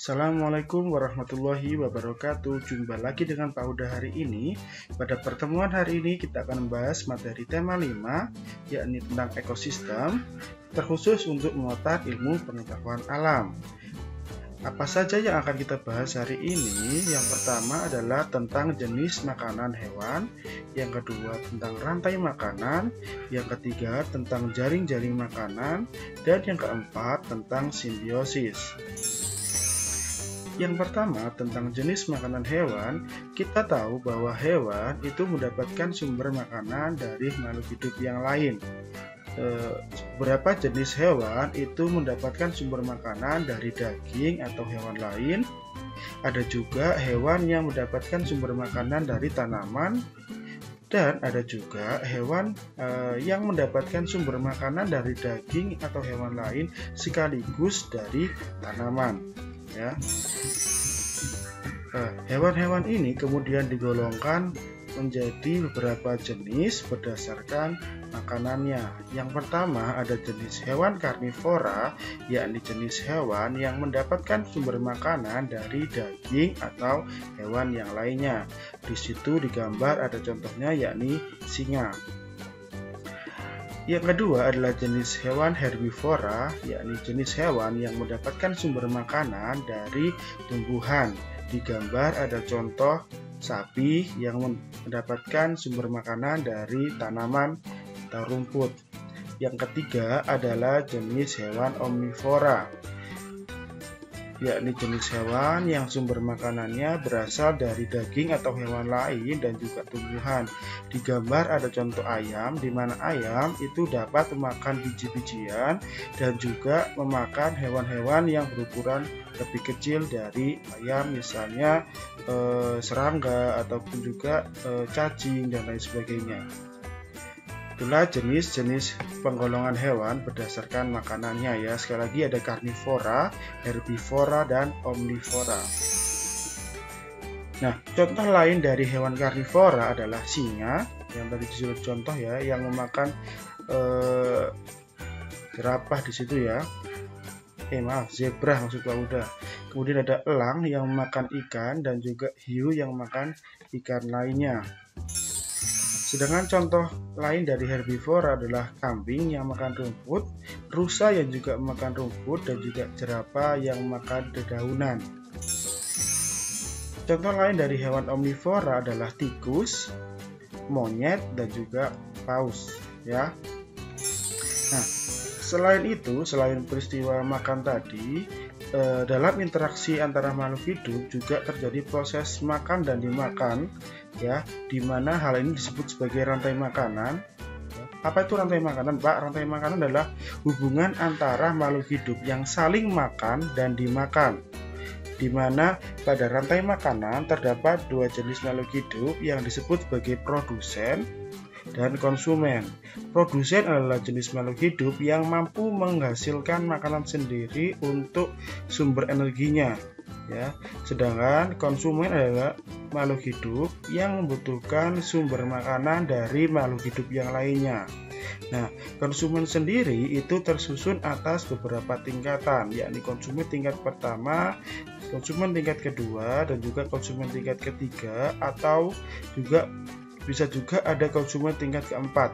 Assalamualaikum warahmatullahi wabarakatuh. Jumpa lagi dengan Pak Huda hari ini. Pada pertemuan hari ini kita akan membahas materi tema 5, yakni tentang ekosistem, terkhusus untuk mengotak ilmu pengetahuan alam. Apa saja yang akan kita bahas hari ini? Yang pertama adalah tentang jenis makanan hewan, yang kedua tentang rantai makanan, yang ketiga tentang jaring-jaring makanan, dan yang keempat tentang simbiosis. Yang pertama tentang jenis makanan hewan, kita tahu bahwa hewan itu mendapatkan sumber makanan dari makhluk hidup yang lain. Beberapa jenis hewan itu mendapatkan sumber makanan dari daging atau hewan lain. Ada juga hewan yang mendapatkan sumber makanan dari tanaman, dan ada juga hewan yang mendapatkan sumber makanan dari daging atau hewan lain sekaligus dari tanaman. Ya. Hewan-hewan ini kemudian digolongkan menjadi beberapa jenis berdasarkan makanannya. Yang pertama ada jenis hewan karnivora, yakni jenis hewan yang mendapatkan sumber makanan dari daging atau hewan yang lainnya. Di situ digambar ada contohnya, yakni singa. Yang kedua adalah jenis hewan herbivora, yakni jenis hewan yang mendapatkan sumber makanan dari tumbuhan. Di gambar ada contoh sapi yang mendapatkan sumber makanan dari tanaman atau rumput. Yang ketiga adalah jenis hewan omnivora, yakni jenis hewan yang sumber makanannya berasal dari daging atau hewan lain dan juga tumbuhan. Di gambar ada contoh ayam, di mana ayam itu dapat memakan biji-bijian dan juga memakan hewan-hewan yang berukuran lebih kecil dari ayam, misalnya serangga ataupun juga cacing dan lain sebagainya. Itulah jenis-jenis penggolongan hewan berdasarkan makanannya ya. Sekali lagi ada karnivora, herbivora, dan omnivora. Nah, contoh lain dari hewan karnivora adalah singa, yang tadi disebut contoh ya, yang memakan jerapah di situ ya. Zebra maksud Pak Huda. Kemudian ada elang yang memakan ikan dan juga hiu yang memakan ikan lainnya. Sedangkan contoh lain dari herbivora adalah kambing yang makan rumput, rusa yang juga memakan rumput, dan juga jerapah yang makan dedaunan. Contoh lain dari hewan omnivora adalah tikus, monyet, dan juga paus ya. Nah, selain peristiwa makan tadi, dalam interaksi antara makhluk hidup juga terjadi proses makan dan dimakan ya, di mana hal ini disebut sebagai rantai makanan. Apa itu rantai makanan, Pak? Rantai makanan adalah hubungan antara makhluk hidup yang saling makan dan dimakan, di mana pada rantai makanan terdapat dua jenis makhluk hidup yang disebut sebagai produsen dan konsumen. Produsen adalah jenis makhluk hidup yang mampu menghasilkan makanan sendiri untuk sumber energinya ya. Sedangkan konsumen adalah makhluk hidup yang membutuhkan sumber makanan dari makhluk hidup yang lainnya. Nah, konsumen sendiri itu tersusun atas beberapa tingkatan, yakni konsumen tingkat pertama, konsumen tingkat kedua, dan juga konsumen tingkat ketiga, atau juga bisa juga ada konsumen tingkat keempat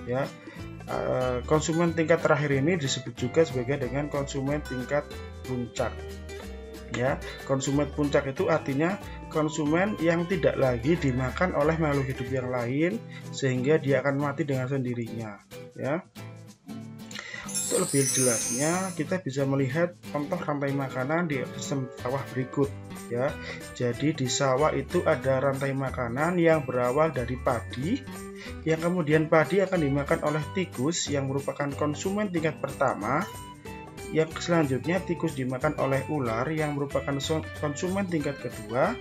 ya. Konsumen tingkat terakhir ini disebut juga sebagai dengan konsumen tingkat puncak ya. Konsumen puncak itu artinya konsumen yang tidak lagi dimakan oleh makhluk hidup yang lain sehingga dia akan mati dengan sendirinya ya. Untuk lebih jelasnya kita bisa melihat contoh rantai makanan di ekosistem sawah berikut ya. Jadi di sawah itu ada rantai makanan yang berawal dari padi, yang kemudian padi akan dimakan oleh tikus yang merupakan konsumen tingkat pertama. Yang selanjutnya tikus dimakan oleh ular yang merupakan konsumen tingkat kedua,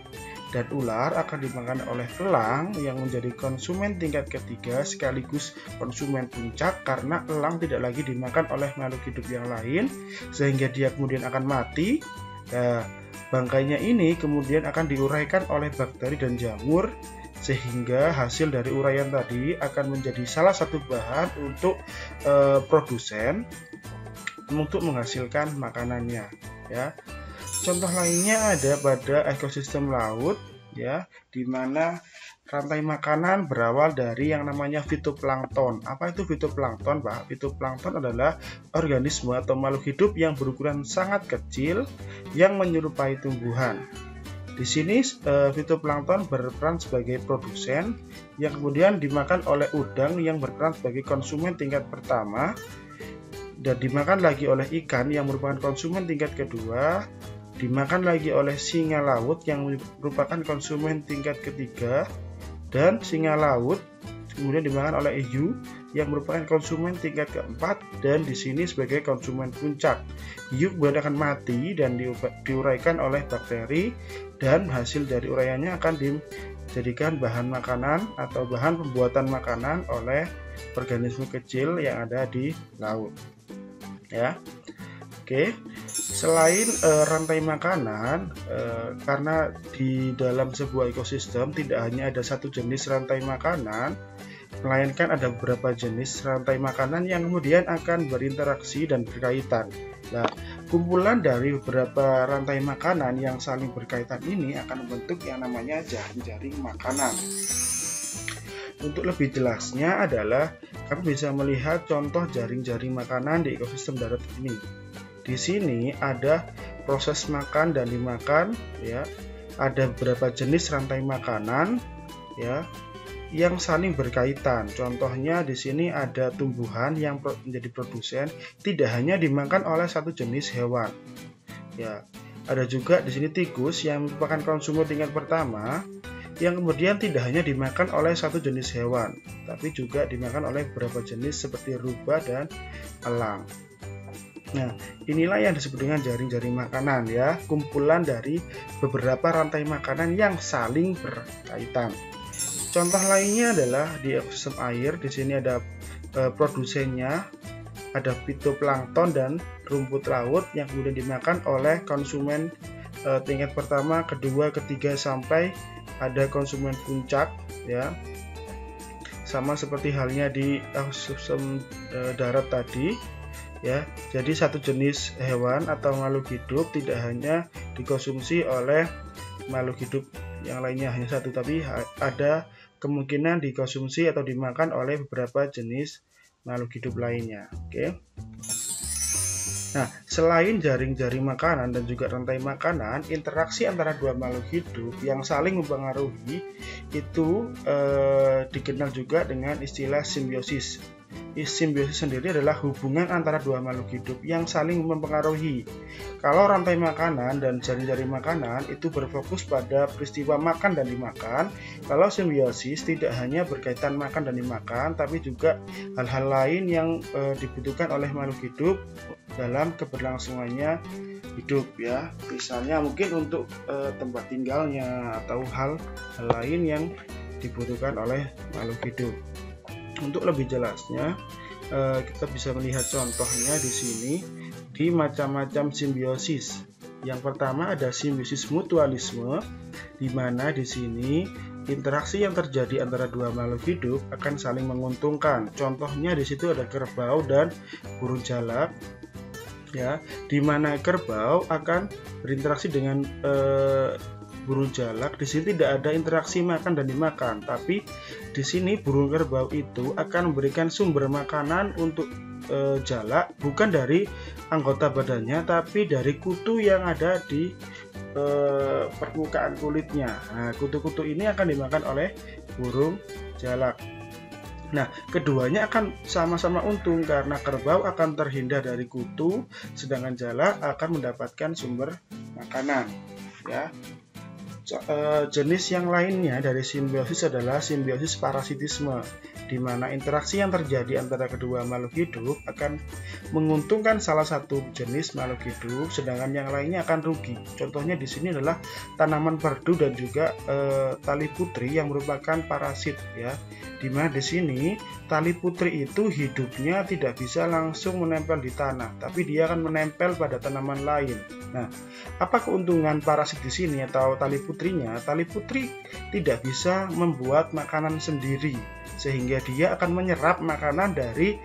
dan ular akan dimakan oleh elang yang menjadi konsumen tingkat ketiga sekaligus konsumen puncak, karena elang tidak lagi dimakan oleh makhluk hidup yang lain sehingga dia kemudian akan mati. Bangkainya ini kemudian akan diuraikan oleh bakteri dan jamur, sehingga hasil dari uraian tadi akan menjadi salah satu bahan untuk produsen untuk menghasilkan makanannya ya. Contoh lainnya ada pada ekosistem laut, ya, di mana rantai makanan berawal dari yang namanya fitoplankton. Apa itu fitoplankton, Pak? Fitoplankton adalah organisme atau makhluk hidup yang berukuran sangat kecil yang menyerupai tumbuhan. Di sini fitoplankton berperan sebagai produsen yang kemudian dimakan oleh udang yang berperan sebagai konsumen tingkat pertama, dan dimakan lagi oleh ikan yang merupakan konsumen tingkat kedua, dimakan lagi oleh singa laut yang merupakan konsumen tingkat ketiga, dan singa laut kemudian dimakan oleh hiu yang merupakan konsumen tingkat keempat, dan di sini sebagai konsumen puncak. Hiu kemudian akan mati dan diuraikan oleh bakteri, dan hasil dari uraiannya akan dijadikan bahan makanan atau bahan pembuatan makanan oleh organisme kecil yang ada di laut. Ya. Oke, selain rantai makanan, karena di dalam sebuah ekosistem tidak hanya ada satu jenis rantai makanan, melainkan ada beberapa jenis rantai makanan yang kemudian akan berinteraksi dan berkaitan. Nah, kumpulan dari beberapa rantai makanan yang saling berkaitan ini akan membentuk yang namanya jaring-jaring makanan. Untuk lebih jelasnya adalah kami bisa melihat contoh jaring-jaring makanan di ekosistem darat ini. Di sini ada proses makan dan dimakan, ya. Ada beberapa jenis rantai makanan, ya, yang saling berkaitan. Contohnya di sini ada tumbuhan yang menjadi produsen tidak hanya dimakan oleh satu jenis hewan. Ya, ada juga di sini tikus yang merupakan konsumen tingkat pertama yang kemudian tidak hanya dimakan oleh satu jenis hewan, tapi juga dimakan oleh beberapa jenis seperti rubah dan elang. Nah, inilah yang disebut dengan jaring-jaring makanan, ya, kumpulan dari beberapa rantai makanan yang saling berkaitan. Contoh lainnya adalah di ekosistem air. Di sini ada produsennya, ada fitoplankton dan rumput laut yang kemudian dimakan oleh konsumen tingkat pertama, kedua, ketiga, sampai ada konsumen puncak, ya. Sama seperti halnya di ekosistem darat tadi. Ya, jadi satu jenis hewan atau makhluk hidup tidak hanya dikonsumsi oleh makhluk hidup yang lainnya hanya satu, tapi ada kemungkinan dikonsumsi atau dimakan oleh beberapa jenis makhluk hidup lainnya. Oke. Nah, selain jaring-jaring makanan dan juga rantai makanan, interaksi antara dua makhluk hidup yang saling mempengaruhi itu dikenal juga dengan istilah simbiosis. Simbiosis sendiri adalah hubungan antara dua makhluk hidup yang saling mempengaruhi. Kalau rantai makanan dan jaring-jaring makanan itu berfokus pada peristiwa makan dan dimakan, kalau simbiosis tidak hanya berkaitan makan dan dimakan, tapi juga hal-hal lain yang dibutuhkan oleh makhluk hidup dalam keberlangsungannya hidup, ya. Misalnya mungkin untuk tempat tinggalnya atau hal lain yang dibutuhkan oleh makhluk hidup. Untuk lebih jelasnya, kita bisa melihat contohnya di sini di macam-macam simbiosis. Yang pertama ada simbiosis mutualisme, di mana di sini interaksi yang terjadi antara dua makhluk hidup akan saling menguntungkan. Contohnya di situ ada kerbau dan burung jalak, ya, di mana kerbau akan berinteraksi dengan burung jalak. Di sini tidak ada interaksi makan dan dimakan, tapi di sini burung kerbau itu akan memberikan sumber makanan untuk jalak bukan dari anggota badannya, tapi dari kutu yang ada di permukaan kulitnya. Nah, kutu-kutu ini akan dimakan oleh burung jalak. Nah, keduanya akan sama-sama untung karena kerbau akan terhindar dari kutu, sedangkan jalak akan mendapatkan sumber makanan, ya. Jenis yang lainnya dari simbiosis adalah simbiosis parasitisme, di mana interaksi yang terjadi antara kedua makhluk hidup akan menguntungkan salah satu jenis makhluk hidup, sedangkan yang lainnya akan rugi. Contohnya di sini adalah tanaman perdu dan juga tali putri yang merupakan parasit, ya. Di mana di sini tali putri itu hidupnya tidak bisa langsung menempel di tanah, tapi dia akan menempel pada tanaman lain. Nah, apa keuntungan parasit di sini atau tali putrinya? Tali putri tidak bisa membuat makanan sendiri, sehingga dia akan menyerap makanan dari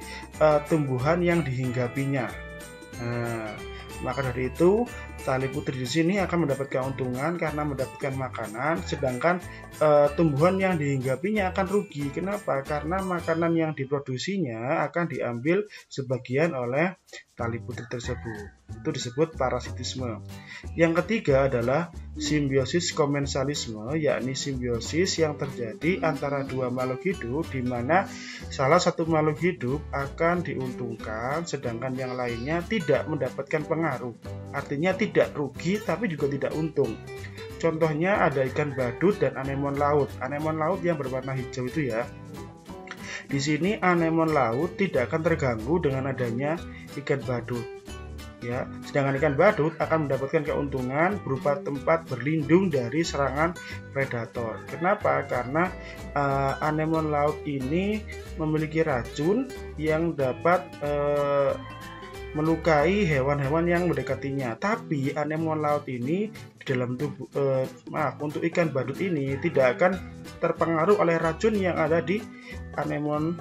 tumbuhan yang dihinggapinya. Nah, maka dari itu tali putri di sini akan mendapat keuntungan karena mendapatkan makanan, sedangkan tumbuhan yang dihinggapinya akan rugi. Kenapa? Karena makanan yang diproduksinya akan diambil sebagian oleh tali putri tersebut. Itu disebut parasitisme. Yang ketiga adalah simbiosis komensalisme, yakni simbiosis yang terjadi antara dua makhluk hidup di mana salah satu makhluk hidup akan diuntungkan sedangkan yang lainnya tidak mendapatkan pengaruh. Artinya tidak rugi tapi juga tidak untung. Contohnya ada ikan badut dan anemon laut. Anemon laut yang berwarna hijau itu ya. Di sini anemon laut tidak akan terganggu dengan adanya ikan badut. Ya, sedangkan ikan badut akan mendapatkan keuntungan berupa tempat berlindung dari serangan predator. Kenapa? Karena anemon laut ini memiliki racun yang dapat melukai hewan-hewan yang mendekatinya. Tapi anemon laut ini di dalam tubuh untuk ikan badut ini tidak akan terpengaruh oleh racun yang ada di anemon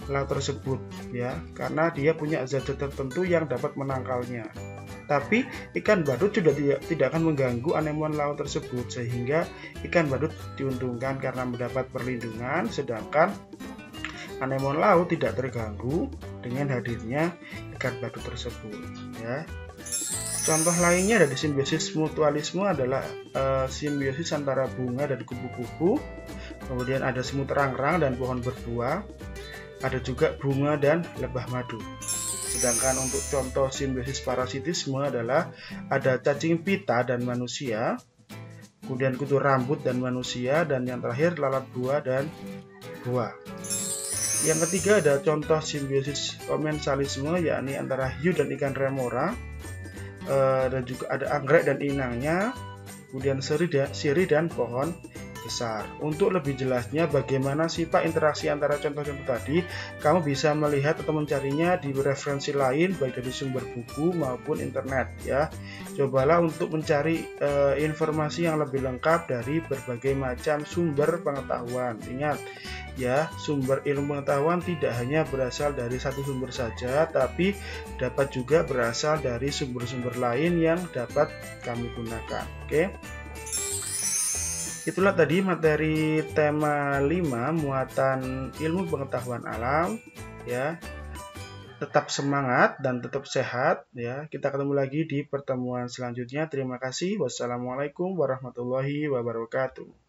laut tersebut ya, karena dia punya zat-zat tertentu yang dapat menangkalnya. Tapi ikan badut sudah tidak akan mengganggu anemon laut tersebut, sehingga ikan badut diuntungkan karena mendapat perlindungan, sedangkan anemon laut tidak terganggu dengan hadirnya ikan badut tersebut ya. Contoh lainnya dari simbiosis mutualisme adalah simbiosis antara bunga dan kupu-kupu, kemudian ada semut rangrang dan pohon berbuah, ada juga bunga dan lebah madu. Sedangkan untuk contoh simbiosis parasitisme adalah ada cacing pita dan manusia, kemudian kutu rambut dan manusia, dan yang terakhir lalat buah dan buah. Yang ketiga ada contoh simbiosis komensalisme, yakni antara hiu dan ikan remora, dan juga ada anggrek dan inangnya, kemudian sirih dan pohon besar. Untuk lebih jelasnya bagaimana sih Pak interaksi antara contoh-contoh tadi, kamu bisa melihat atau mencarinya di referensi lain baik dari sumber buku maupun internet ya. Cobalah untuk mencari informasi yang lebih lengkap dari berbagai macam sumber pengetahuan. Ingat ya, sumber ilmu pengetahuan tidak hanya berasal dari satu sumber saja, tapi dapat juga berasal dari sumber-sumber lain yang dapat kami gunakan. Oke. Itulah tadi materi tema 5, muatan ilmu pengetahuan alam ya. Tetap semangat dan tetap sehat ya. Kita ketemu lagi di pertemuan selanjutnya. Terima kasih. Wassalamualaikum warahmatullahi wabarakatuh.